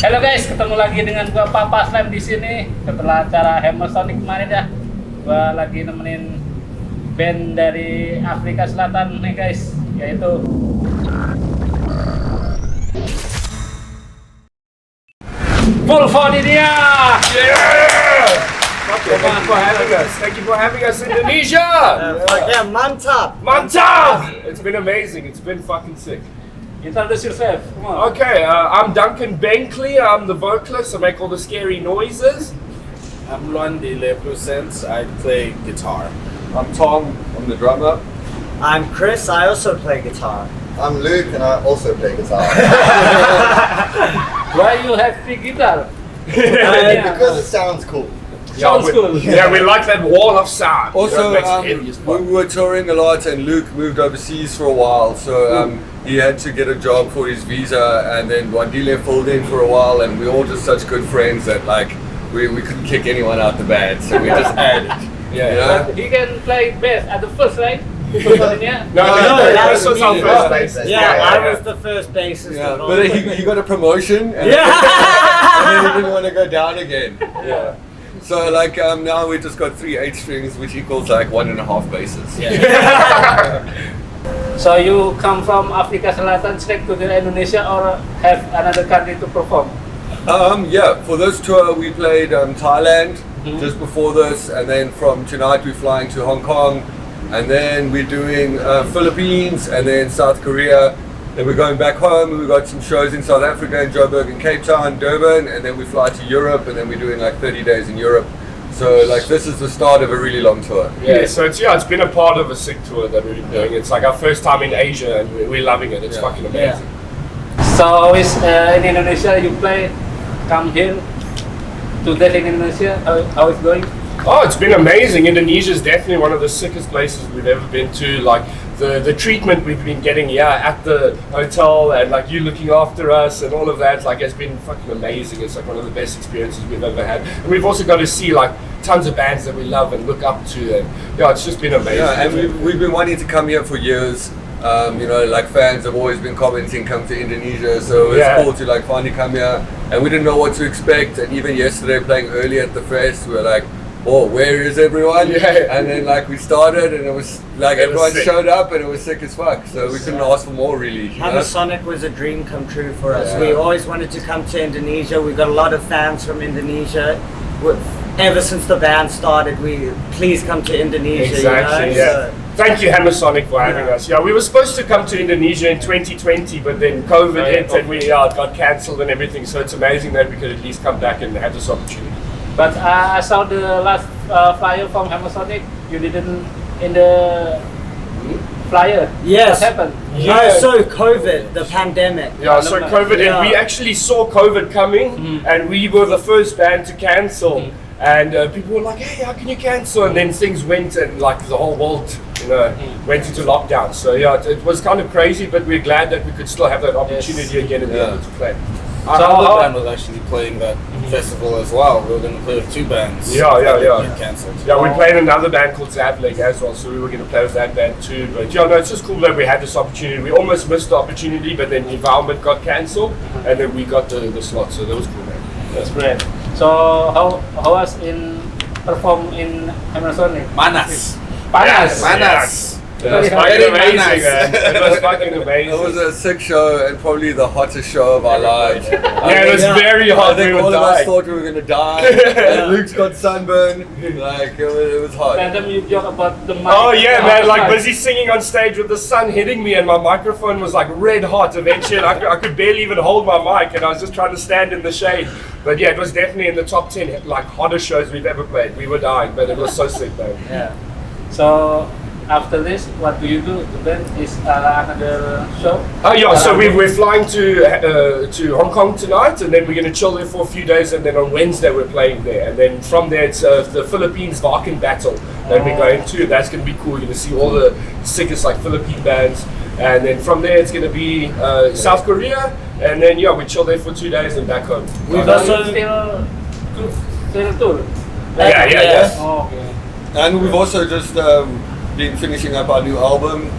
Halo guys, ketemu lagi dengan gua Papa Slam di sini setelah acara Hammer Sonic kemarin ya. Gua lagi nemenin band dari Afrika Selatan nih guys, yaitu Full Fodidia. Yeah! Thank you for having us. Thank you for having us, Indonesia. Yeah, mantap. Mantap! It's been amazing. It's been fucking sick. Introduce yourself, come on. Okay, I'm Duncan Bankley. I'm the vocalist. I make all the scary noises. I'm Luandi Leprosens. I play guitar. I'm Tom, I'm the drummer. I'm Chris. I also play guitar. I'm Luke and I also play guitar. Why you have three guitar? Because it sounds cool. Sounds cool. Yeah, we like that wall of sound. Also, That makes it heavy as fuck. we were touring a lot and Luke moved overseas for a while, so he had to get a job for his visa, and then Wandile filled in for a while, and we're all just such good friends that like we couldn't kick anyone out the band, so we just added. Yeah. But he can play bass at the first, right? Full Fodidia? No, that this was was our me. first Oh, basis. Yeah, I was the first bassist. Yeah, of all. but he got a promotion and, Yeah. and then he didn't want to go down again. Yeah. So like now we just got 3 8 strings, which equals like 1.5 basses. So you come from Afrika Selatan straight to the Indonesia or have another country to perform? Yeah, for this tour we played Thailand just before this, and then from tonight we're flying to Hong Kong, and then we're doing Philippines, and then South Korea. Then we're going back home. We've got some shows in South Africa, in Joburg and Cape Town, Durban, and then we fly to Europe, and then we're doing like 30 days in Europe. So like this is the start of a really long tour. Yeah, so it's been a part of a sick tour that we've been doing. It's like our first time in Asia, and we're loving it. It's Yeah. fucking amazing. So is in Indonesia you play, come here to that in Indonesia, how it's going? Oh, it's been amazing. Indonesia is definitely one of the sickest places we've ever been to. Like the treatment we've been getting here at the hotel, and like you looking after us and all of that, like it's been fucking amazing. It's like one of the best experiences we've ever had. And we've also got to see like tons of bands that we love and look up to, and yeah, it's just been amazing. Yeah, and we've been wanting to come here for years. You know, like fans have always been commenting, come to Indonesia, so it's Yeah. cool to like finally come here. And we didn't know what to expect, and even yesterday playing early at the fest, we were like, oh, where is everyone? Yeah. And then like we started, and it was like It was everyone sick. showed up, and it was sick as fuck. So we couldn't ask for more, really. you know? Hammer Sonic was a dream come true for us. Yeah. We always wanted to come to Indonesia. We got a lot of fans from Indonesia. Ever since the band started, please come to Indonesia. Exactly, You know? yeah. Thank you, Hammer Sonic, for having us. Yeah, we were supposed to come to Indonesia in 2020, but then COVID hit and we got cancelled and everything. So it's amazing that we could at least come back and have this opportunity. But I saw the last flyer from Hammer Sonic. You didn't in the flyer. Yes. What happened? No, so COVID, the pandemic. Yeah, so COVID, Yeah. and we actually saw COVID coming, and we were the first band to cancel. And people were like, "Hey, how can you cancel?" And then things went, and like the whole world, you know, went into lockdown. So yeah, it was kind of crazy, but we're glad that we could still have that opportunity again and be able to play. Our So other how- band was actually playing that festival as well. We were going to play with 2 bands. Yeah, yeah, that yeah. got cancelled. Yeah, we played another band called Zavleg as well, so we were going to play with that band too. But yeah, no, it's just cool that we had this opportunity. We almost missed the opportunity, but then Environment got cancelled, and then we got the slot, so that was cool, man. That's great. So how was in perform in Hammer Sonic? Manas. Panas. Manas. It was Very fucking amazing, nice. man. It was fucking amazing. It was a sick show, and probably the hottest show of our lives. Yeah, it was very I hot. think We were all of us dying. thought we were gonna die. And Luke's got sunburn. Like it was hot. And then you joke about the mic. Oh yeah, man! Like busy singing on stage with the sun hitting me, and my microphone was like red hot. Eventually, I could barely even hold my mic, and I was just trying to stand in the shade. But yeah, it was definitely in the top 10 like hottest shows we've ever played. We were dying, but it was so sick, man. Yeah. So after this, what do you do? Then is another show. Oh yeah, so we're flying to Hong Kong tonight, and then we're gonna chill there for a few days, and then on Wednesday we're playing there, and then from there it's the Philippines Varken Battle that we're going to. That's gonna be cool. You're gonna see all the sickest like Philippine bands, and then from there it's gonna be South Korea, and then yeah, we chill there for 2 days and back home. We've So also you still tour. Yeah. Oh, okay. And we've also just been finishing up our new album.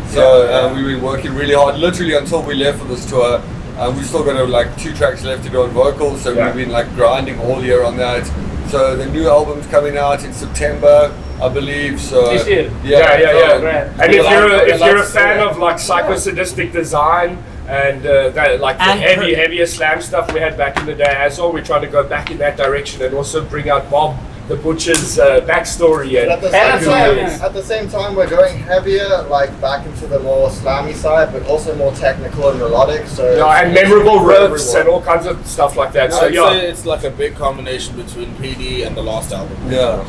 So we've been working really hard, literally until we left for this tour. We've still got like 2 tracks left to do on vocals, so Yeah. we've been like grinding all year on that. So the new album's coming out in September, I believe. So This year? Yeah. Oh, great. And if We'll you're a like to fan see it. of like psychosadistic design and that, like the And heavier slam stuff we had back in the day as well, we're trying to go back in that direction and also bring out Bob the Butcher's backstory But and at the, And same that's time, at the same time, we're going heavier, like back into the more slammy side, but also more technical and melodic. So and it's memorable for riffs everyone. and all kinds of stuff like that. So I'd say yeah, it's like a big combination between PD and the last album. Yeah.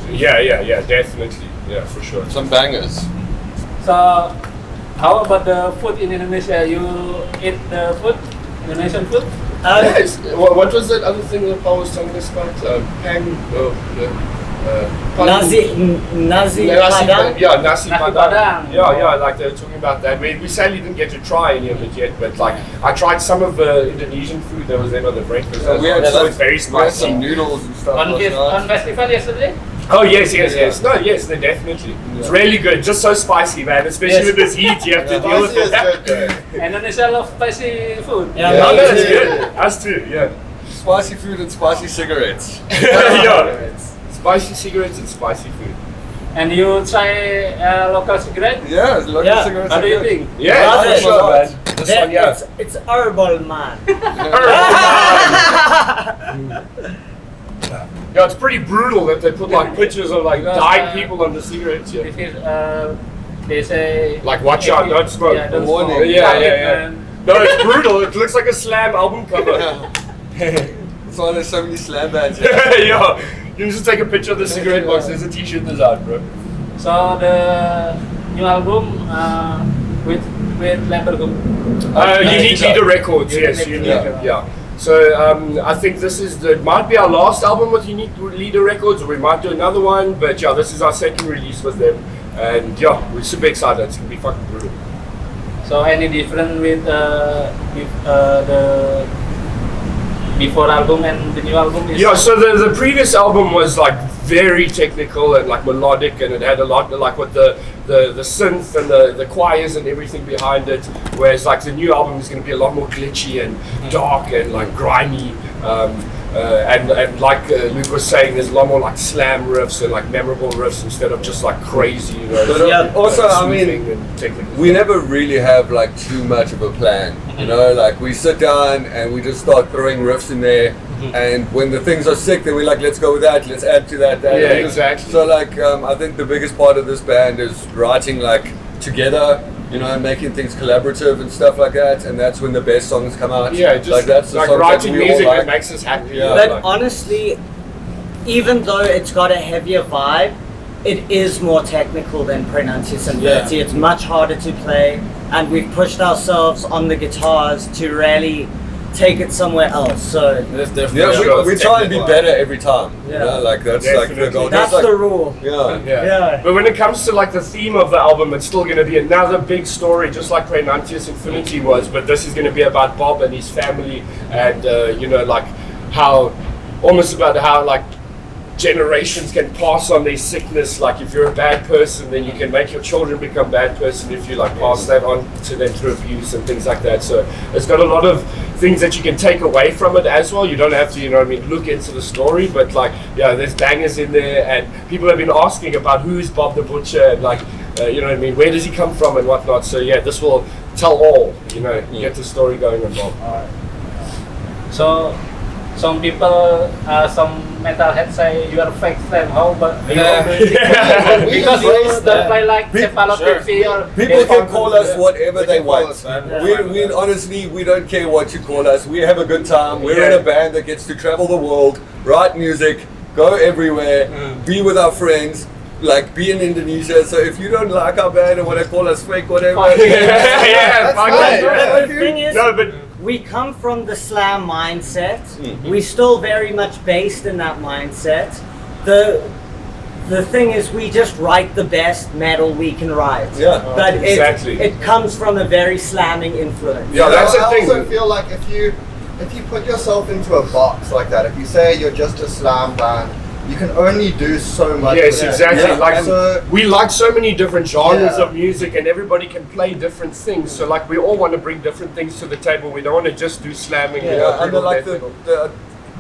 definitely, yeah, for sure. Some bangers. So, how about the food in Indonesia? You eat the food, Indonesian food? Yes. What was that other thing that Paul was telling us about? Nasi Nasi Padang. Yeah, nasi Nasi padang. padang. Yeah, like they were talking about that. We sadly didn't get to try any of it yet, but like I tried some of the Indonesian food that was there on the breakfast. We had so some- it's very We had some spicy. noodles and stuff On, last night. on festival yesterday? Oh yes. No, yes, they definitely. It's really good. Just so spicy, man. Especially Yes. with this heat, you have to deal with Spicy is it. good, though. Indonesia love spicy food. Yeah, Oh, me that's too. good. Us too. Yeah. Spicy food and spicy cigarettes. Yeah. Spicy cigarettes and spicy food. And you try local cigarette? Yeah, local Yeah. cigarettes. How are do you good. think? Yeah, Love for it. sure, man. This That- one, yeah. it's herbal, man. Yeah, it's pretty brutal that they put like pictures of like Because, dying people on the cigarettes. Yeah. This is, they say... Like, watch out, don't smoke. Yeah, don't Warning. smoke. Yeah, Target, yeah. man. No, it's brutal. It looks like a Slam album cover. That's why there's so many slam bands. Yeah. You just take a picture of the cigarette box. There's a t-shirt design, bro. So the new album with label who? Unique Leader Records, yes. Unique Unique, Leader. yeah. So I think this is it might be our last album with Unique Leader Records, or we might do another one. But yeah, this is our second release with them, and yeah, we're super excited. It's gonna be fucking brutal. So any different with the before album and the new album? Is Yeah, so the previous album was like very technical and like melodic, and it had a lot like with the synth and the choirs and everything behind it. Whereas like the new album is going to be a lot more glitchy and dark and like grimy. And like Luke was saying, there's a lot more like slam riffs and like memorable riffs instead of just like crazy, you know. But, Yeah. also, I mean, sweeping and technical. we never really have like too much of a plan, you know, like we sit down and we just start throwing riffs in there, and when the things are sick, then we're like, let's go with that, let's add to that. Yeah, and exactly. So like I think the biggest part of this band is writing like together, you know, and making things collaborative and stuff like that, and that's when the best songs come out. Yeah, just like that's the like songs that writing we all music like. that makes us happy. Yeah. But like- honestly, even though it's got a heavier vibe, it is more technical than Prenuntius and Yeah. Verti. It's much harder to play, and we've pushed ourselves on the guitars to really take it somewhere else. So There's definitely Yeah, sure. we try and be better every time. You Yeah. know, like that's like the Definitely. goal. that's like, the rule. yeah. Yeah. But when it comes to like the theme of the album, it's still going to be another big story, just like Prenuntius Infinity was. But this is going to be about Bob and his family, and you know, like how almost about how like generations can pass on their sickness. Like if you're a bad person, then you can make your children become bad person if you like pass that on to them through abuse and things like that. So it's got a lot of things that you can take away from it as well. You don't have to, you know what I mean, look into the story, but like, yeah, there's bangers in there, and people have been asking about who is Bob the Butcher, and like, you know what I mean, where does he come from and whatnot. So yeah, this will tell all, you know, get the story going on Bob. So some people, some metalheads say you are fake slam. How about you? Yeah. Because you don't play like People- Cephalotrophy or People can call us whatever They they can call want. us, man. We honestly, we don't care what you call us. We have a good time. We're in a band that gets to travel the world, write music, go everywhere, be with our friends, like be in Indonesia. So if you don't like our band and want to call us fake, whatever, Yeah, fuck fine. that. But the thing is, No, but we come from the slam mindset. We're still very much based in that mindset. The thing is, we just write the best metal we can write. Yeah. But Exactly. it comes from a very slamming influence. yeah, that's the I thing. also feel like if you put yourself into a box like that, if you say you're just a slam band, you can only do so much. Yes, with it. exactly. Yeah, Like so, we like so many different genres Yeah. of music, and everybody can play different things. So like we all want to bring different things to the table. We don't want to just do slamming. you know, Yeah, and brutal like death metal. the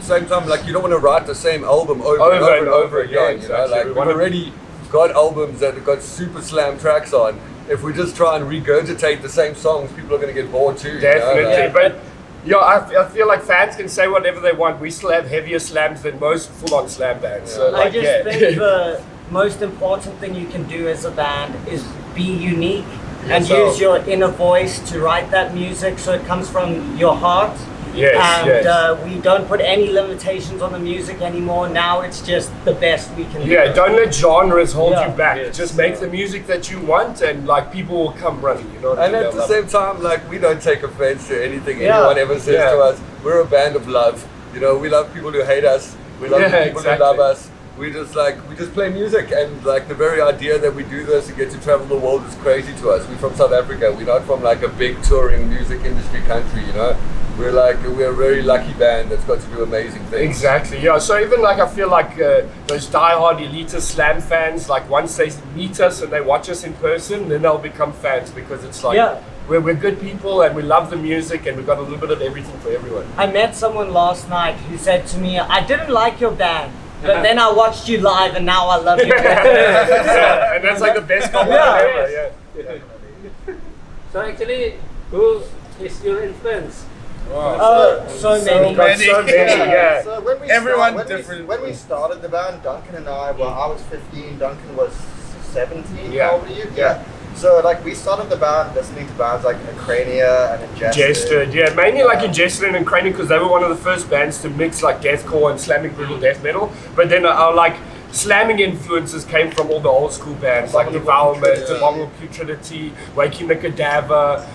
same time, like you don't want to write the same album over, Over and over again. You know, exactly. like We we've wanna- already got albums that have got super slam tracks on. If we just try and regurgitate the same songs, people are going to get bored too. Definitely, You know? Like, but yeah, I feel like fans can say whatever they want. We still have heavier slams than most full-on slam bands. So, I like, just yeah. think the most important thing you can do as a band is be unique and Yourself. use your inner voice to write that music so it comes from your heart. Yes, and yes. we don't put any limitations on the music anymore. Now it's just the best we can do. Yeah, don't let genres hold Yeah. you back. Yes. Just make the music that you want, and like people will come running. You know what I And mean? at They'll the love same time, like we don't take offense to anything Yeah. anyone ever says Yeah. to us. We're a band of love. You know, we love people who hate us. We love Yeah, people exactly. who love us. We just play music, and like the very idea that we do this and get to travel the world is crazy to us. We're from South Africa. We're not from like a big touring music industry country. You know, we're a very lucky band that's got to do amazing things. Exactly, yeah. So even like I feel like those diehard elitist slam fans, like once they meet us and they watch us in person, then they'll become fans because it's like Yeah. we're good people and we love the music and we've got a little bit of everything for everyone. I met someone last night who said to me, "I didn't like your band, but then I watched you live and now I love your band." Yeah, and that's like the best compliment Yeah. ever. Yeah. So actually, who is your influence? So many. Got so many, yeah. So when we Everyone when different. when we started the band, Duncan and I, well, I was 15, Duncan was 17. Yeah. How old are you? Yeah. So like we started the band listening to bands like Acrania and Ingested. Ingested, yeah, mainly like Ingested and Cranium because they were one of the first bands to mix like deathcore and slamming brutal death metal. But then our like slamming influences came from all the old school bands like Abominable Devourment, Putridity. Abominable Putridity, Waking the Cadaver,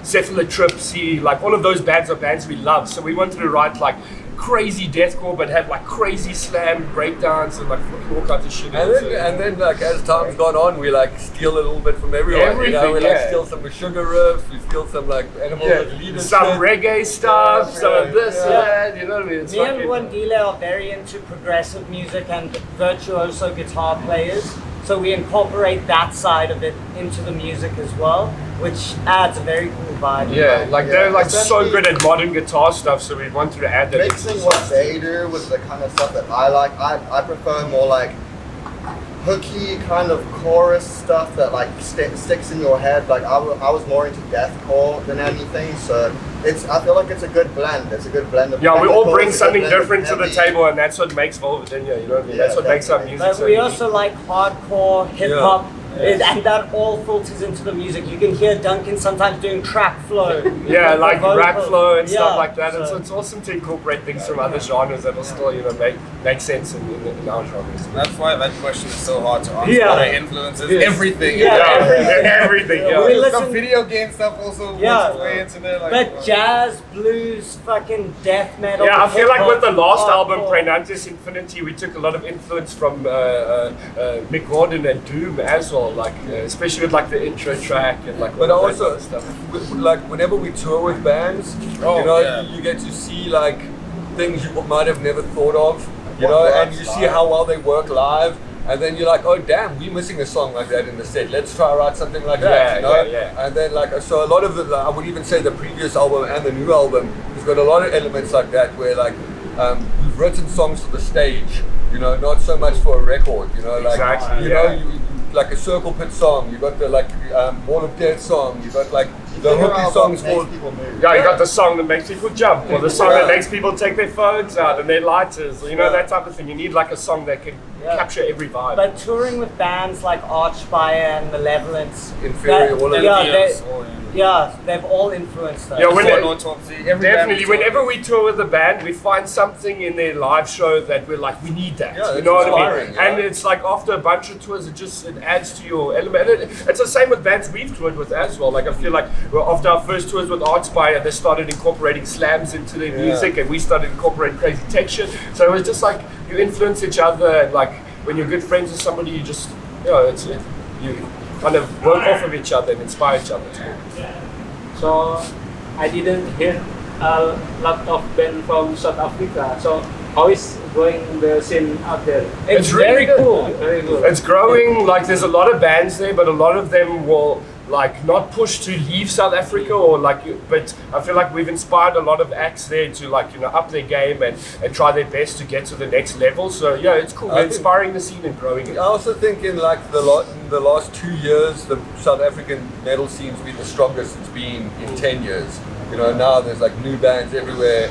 Cephalotripsy, like all of those bands are bands we love. So we wanted to write like crazy deathcore but have like crazy slam breakdowns and like fucking all kinds of shit. And then like as time's gone on, we like steal a little bit from everyone. You know, Everything, we like yeah. steal some sugar riffs, we steal some like animals as yeah, leaders. some shit. reggae stuff, some of this, Yeah. that, you know what I mean? It's Me and fucking- Wandile are very into progressive music and virtuoso guitar players, so we incorporate that side of it into the music as well, which adds a very cool vibe. Yeah, like Yeah, they're like so especially- good at modern guitar stuff, so we wanted to add that. into Mixing the what song. they do with the kind of stuff that I like. I prefer more like hooky kind of chorus stuff that like sticks in your head. Like I was more into deathcore than anything, so I feel like it's a good blend. It's a good blend of Yeah, we all technical, bring it's a good something blend of different to the heavy. table, and that's what makes Volvadinia, you know what I mean? Yeah, That's what makes our definitely. music But so we unique. also like hardcore, hip hop, and that all filters into the music. You can hear Duncan sometimes doing track flow. Yeah, with the like rap vocal. flow and Yeah, stuff like that. so- It's awesome to incorporate things from other genres that will still, you know, make sense in our genres. That's why that question is so hard to answer. Yeah. How it influences Yes. everything. Yeah, everything, everything. yeah. We Some listen- video game stuff also Yeah. works its way into there. Like, But jazz, blues, fucking death metal. Yeah, I feel like with the last hip-hop, album, hardcore. Praenantis Infinity, we took a lot of influence from Mick Gordon and Doom as well, like especially with like the intro track and like But all of that also, kind of stuff. like whenever we tour with bands, Oh, you know, yeah. you get to see like things you might have never thought of, you What know, works and you see live. how well they work live, and then you're like, oh damn, we're missing a song like that in the set. Let's try write something like that, Yeah, you know. yeah. And then like so, a lot of the I would even say the previous album and the new album has got a lot of elements like that where like we've written songs for the stage, you know, not so much for a record, you know, like Exactly, you yeah. know. Like a Circle Pit song, you got the like Wall of Death song, you got like the Figure hooky out songs what for makes people move. Yeah, you got the song that makes people jump, or the song that Yeah. makes people take their phones out and their lighters, you know, Yeah. that type of thing. You need like a song that can Yeah. capture every vibe. But touring with bands like Archspire and Malevolence, Inferior, all of yeah, them. yeah, they've all influenced us. Yeah, when Before it- Autopsy, every Definitely, band whenever we tour with a band, we find something in their live show that we're like, we need that. Yeah, you it's know what I inspiring, mean? yeah. And it's like after a bunch of tours, it adds to your element. And it's the same with bands we've toured with as well. Like I feel like after our first tours with Archspire, they started incorporating slams into their music, and we started incorporating crazy texture. So it was just like you influence each other, and like when you're good friends with somebody, you just you kind of work off of each other and inspire each other too. So I didn't hear a lot of band from South Africa. So how is going the scene out there? It's very really good. cool. Very cool. It's growing. Like there's a lot of bands there, but a lot of them will like not push to leave South Africa or like. But I feel like we've inspired a lot of acts there to like up their game and try their best to get to the next level. So yeah, it's cool. We're inspiring the scene and growing it. I also think in like in the last 2 years, the South African metal scene's been the strongest it's been in 10 years. Now there's like new bands everywhere,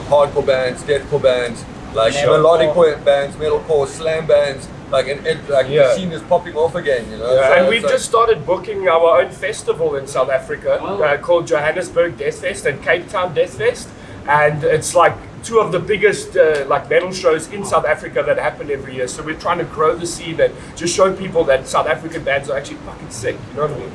hardcore bands, deathcore bands, like melodic bands, metalcore, slam bands. The scene is popping off again, Yeah, So and we've it's just started booking our own festival in South Africa called Johannesburg Death Fest and Cape Town Death Fest, and it's like two of the biggest like metal shows in South Africa that happen every year. So we're trying to grow the scene and just show people that South African bands are actually fucking sick. You know what I mean?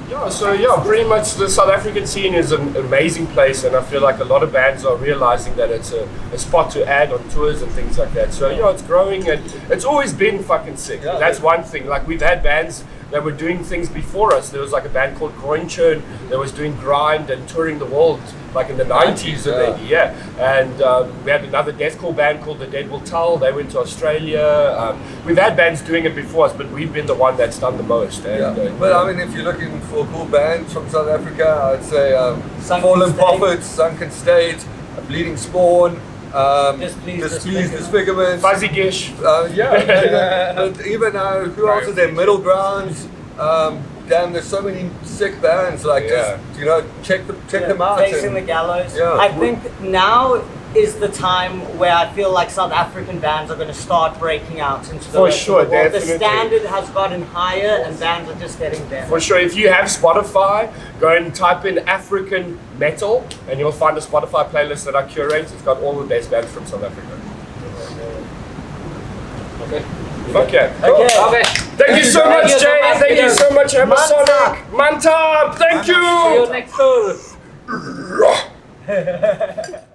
Yeah, so yeah, pretty much the South African scene is an amazing place, and I feel like a lot of bands are realizing that it's a spot to add on tours and things like that. So yeah, it's growing and it's always been fucking sick. Yeah, That's one thing. Like we've had bands that were doing things before us. There was like a band called Groinchurn that was doing grind and touring the world like in the 90s already, And we had another deathcore band called The Dead Will Tell. They went to Australia. We've had bands doing it before us, but we've been the one that's done the most. And, But I mean, if you're looking for cool bands from South Africa, I'd say Sunken Fallen State. Prophets, Sunken State, Bleeding Spawn, Displeased Disfigurement. Fuzzy Gish. But even who else is there? Middle Grounds. Damn, there's so many sick bands. Like just check them out. Facing the Gallows. Yeah. I think now is the time where I feel like South African bands are going to start breaking out into the For rest sure, of the world. The definitely. standard has gotten higher and bands are just getting better. For sure, if you have Spotify, go and type in African metal and you'll find a Spotify playlist that I curate. It's got all the best bands from South Africa. Okay. Fuck yeah. Okay. Thank you so much, you so Jay. much, Thank you so much, Mantap. Emersonic. Mantap. Thank See you you. next tour.